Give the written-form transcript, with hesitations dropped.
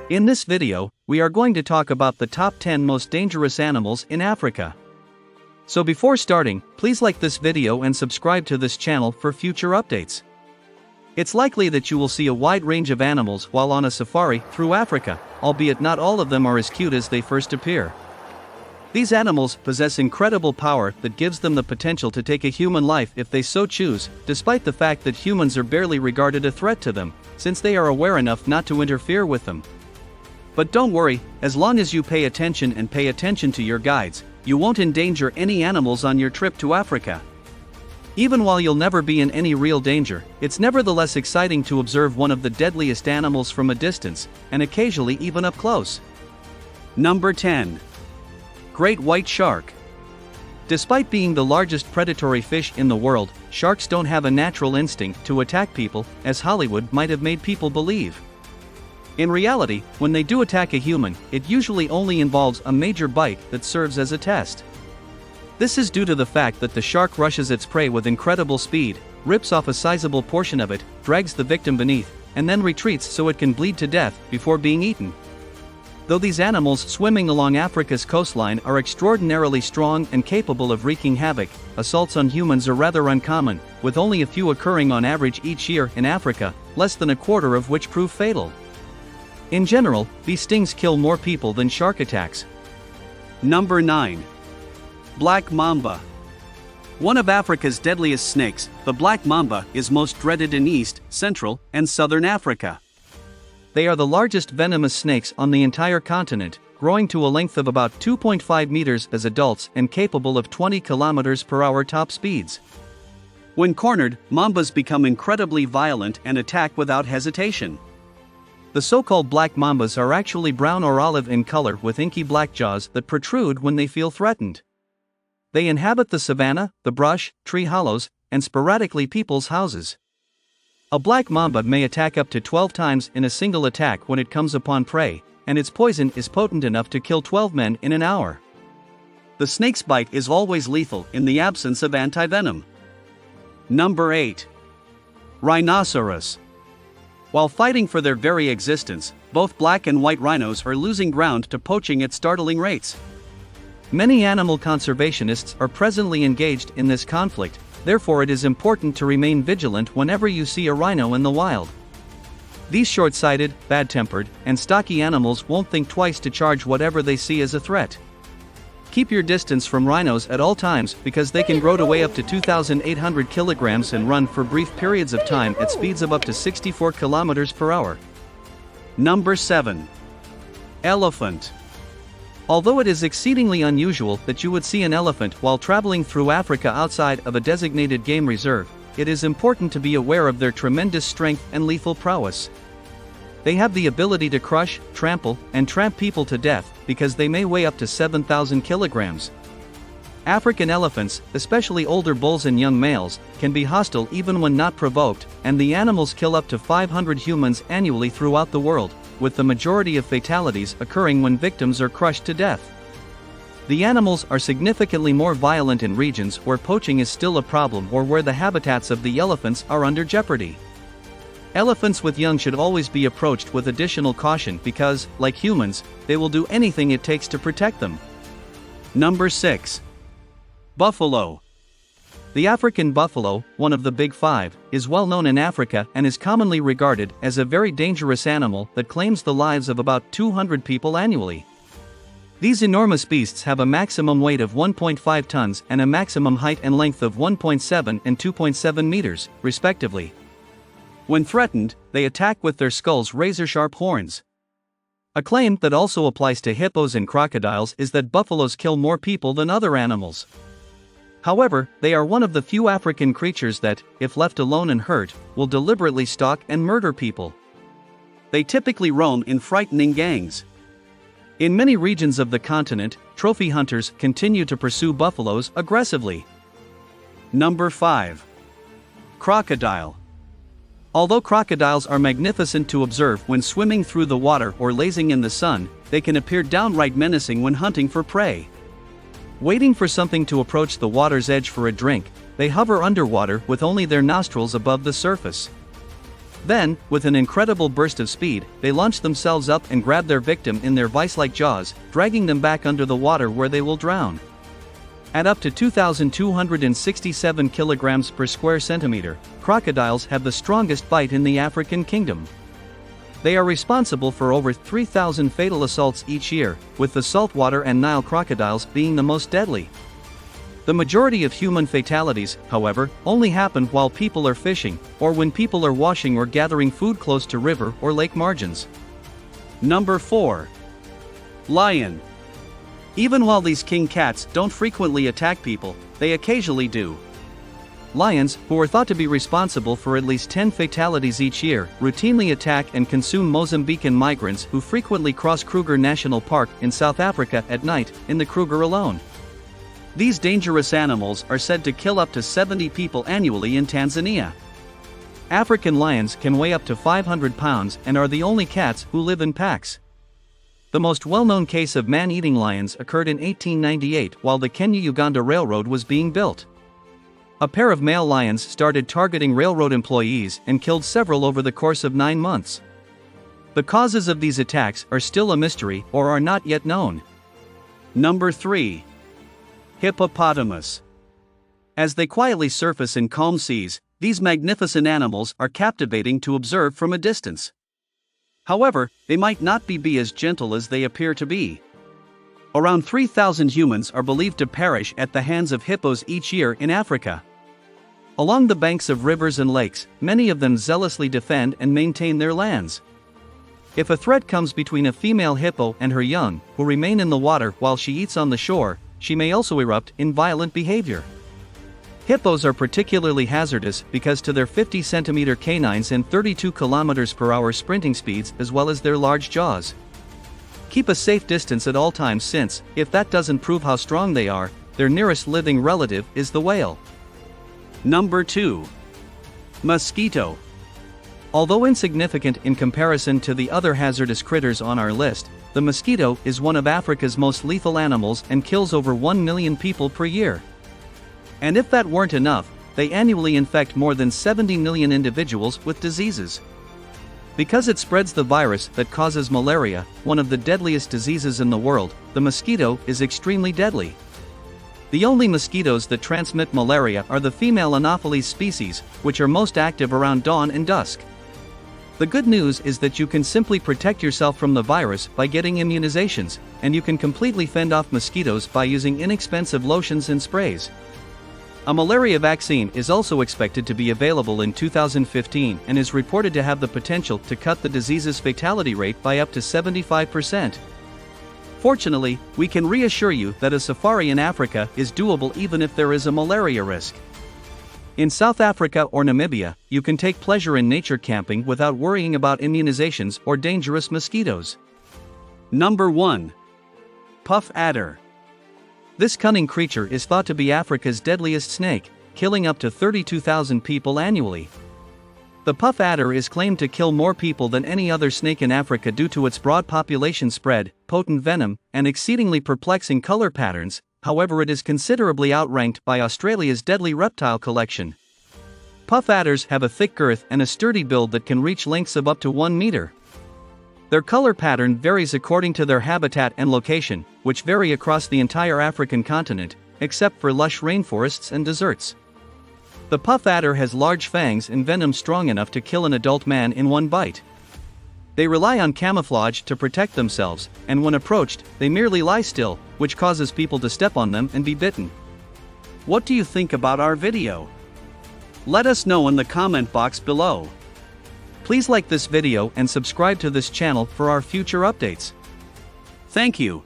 In this video, we are going to talk about the top 10 most dangerous animals in Africa. So before starting, please like this video and subscribe to this channel for future updates. It's likely that you will see a wide range of animals while on a safari through Africa, albeit not all of them are as cute as they first appear. These animals possess incredible power that gives them the potential to take a human life if they so choose, despite the fact that humans are barely regarded a threat to them, since they are aware enough not to interfere with them. But don't worry, as long as you pay attention to your guides, you won't endanger any animals on your trip to Africa. Even while you'll never be in any real danger, it's nevertheless exciting to observe one of the deadliest animals from a distance, and occasionally even up close. Number 10. Great white shark. Despite being the largest predatory fish in the world, sharks don't have a natural instinct to attack people, as Hollywood might have made people believe. In reality, when they do attack a human, it usually only involves a major bite that serves as a test. This is due to the fact that the shark rushes its prey with incredible speed, rips off a sizable portion of it, drags the victim beneath, and then retreats so it can bleed to death before being eaten. Though these animals swimming along Africa's coastline are extraordinarily strong and capable of wreaking havoc, assaults on humans are rather uncommon, with only a few occurring on average each year in Africa, less than a quarter of which prove fatal. In general, these stings kill more people than shark attacks. Number 9. Black Mamba. One of Africa's deadliest snakes, the black mamba is most dreaded in East, Central, and Southern Africa. They are the largest venomous snakes on the entire continent, growing to a length of about 2.5 meters as adults and capable of 20 kilometers per hour top speeds. When cornered, mambas become incredibly violent and attack without hesitation. The so-called black mambas are actually brown or olive in color with inky black jaws that protrude when they feel threatened. They inhabit the savanna, the brush, tree hollows, and sporadically people's houses. A black mamba may attack up to 12 times in a single attack when it comes upon prey, and its poison is potent enough to kill 12 men in an hour. The snake's bite is always lethal in the absence of antivenom. Number 8. Rhinoceros. While fighting for their very existence, both black and white rhinos are losing ground to poaching at startling rates. Many animal conservationists are presently engaged in this conflict, therefore it is important to remain vigilant whenever you see a rhino in the wild. These short-sighted, bad-tempered, and stocky animals won't think twice to charge whatever they see as a threat. Keep your distance from rhinos at all times because they can grow to weigh up to 2,800 kilograms and run for brief periods of time at speeds of up to 64 kilometers per hour. Number 7. Elephant. Although it is exceedingly unusual that you would see an elephant while traveling through Africa outside of a designated game reserve, it is important to be aware of their tremendous strength and lethal prowess. They have the ability to crush, trample, and tramp people to death because they may weigh up to 7,000 kilograms. African elephants, especially older bulls and young males, can be hostile even when not provoked, and the animals kill up to 500 humans annually throughout the world, with the majority of fatalities occurring when victims are crushed to death. The animals are significantly more violent in regions where poaching is still a problem or where the habitats of the elephants are under jeopardy. Elephants with young should always be approached with additional caution because, like humans, they will do anything it takes to protect them. Number 6. Buffalo. The African buffalo, one of the big five, is well known in Africa and is commonly regarded as a very dangerous animal that claims the lives of about 200 people annually. These enormous beasts have a maximum weight of 1.5 tons and a maximum height and length of 1.7 and 2.7 meters, respectively. When threatened, they attack with their skulls' razor-sharp horns. A claim that also applies to hippos and crocodiles is that buffaloes kill more people than other animals. However, they are one of the few African creatures that, if left alone and hurt, will deliberately stalk and murder people. They typically roam in frightening gangs. In many regions of the continent, trophy hunters continue to pursue buffaloes aggressively. Number 5. Crocodile. Although crocodiles are magnificent to observe when swimming through the water or lazing in the sun, they can appear downright menacing when hunting for prey. Waiting for something to approach the water's edge for a drink, they hover underwater with only their nostrils above the surface. Then, with an incredible burst of speed, they launch themselves up and grab their victim in their vice-like jaws, dragging them back under the water where they will drown. At up to 2,267 kilograms per square centimeter, crocodiles have the strongest bite in the African kingdom. They are responsible for over 3,000 fatal assaults each year, with the saltwater and Nile crocodiles being the most deadly. The majority of human fatalities, however, only happen while people are fishing, or when people are washing or gathering food close to river or lake margins. Number 4. Lion. Even while these king cats don't frequently attack people, they occasionally do. Lions, who are thought to be responsible for at least 10 fatalities each year, routinely attack and consume Mozambican migrants who frequently cross Kruger National Park in South Africa at night, in the Kruger alone. These dangerous animals are said to kill up to 70 people annually in Tanzania. African lions can weigh up to 500 pounds and are the only cats who live in packs. The most well-known case of man-eating lions occurred in 1898 while the Kenya-Uganda Railroad was being built. A pair of male lions started targeting railroad employees and killed several over the course of 9 months. The causes of these attacks are still a mystery or are not yet known. Number 3. Hippopotamus. As they quietly surface in calm seas, these magnificent animals are captivating to observe from a distance. However, they might not be as gentle as they appear to be. Around 3,000 humans are believed to perish at the hands of hippos each year in Africa. Along the banks of rivers and lakes, many of them zealously defend and maintain their lands. If a threat comes between a female hippo and her young, who remain in the water while she eats on the shore, she may also erupt in violent behavior. Hippos are particularly hazardous because to their 50-centimeter canines and 32 km/h sprinting speeds as well as their large jaws. Keep a safe distance at all times since, if that doesn't prove how strong they are, their nearest living relative is the whale. Number 2. Mosquito. Although insignificant in comparison to the other hazardous critters on our list, the mosquito is one of Africa's most lethal animals and kills over 1 million people per year. And if that weren't enough, they annually infect more than 70 million individuals with diseases. Because it spreads the virus that causes malaria, one of the deadliest diseases in the world, the mosquito is extremely deadly. The only mosquitoes that transmit malaria are the female Anopheles species, which are most active around dawn and dusk. The good news is that you can simply protect yourself from the virus by getting immunizations, and you can completely fend off mosquitoes by using inexpensive lotions and sprays. A malaria vaccine is also expected to be available in 2015 and is reported to have the potential to cut the disease's fatality rate by up to 75%. Fortunately, we can reassure you that a safari in Africa is doable even if there is a malaria risk. In South Africa or Namibia, you can take pleasure in nature camping without worrying about immunizations or dangerous mosquitoes. Number 1. Puff adder. This cunning creature is thought to be Africa's deadliest snake, killing up to 32,000 people annually. The puff adder is claimed to kill more people than any other snake in Africa due to its broad population spread, potent venom, and exceedingly perplexing color patterns. However, it is considerably outranked by Australia's deadly reptile collection. Puff adders have a thick girth and a sturdy build that can reach lengths of up to 1 meter. Their color pattern varies according to their habitat and location, which vary across the entire African continent, except for lush rainforests and deserts. The puff adder has large fangs and venom strong enough to kill an adult man in one bite. They rely on camouflage to protect themselves, and when approached, they merely lie still, which causes people to step on them and be bitten. What do you think about our video? Let us know in the comment box below. Please like this video and subscribe to this channel for our future updates. Thank you.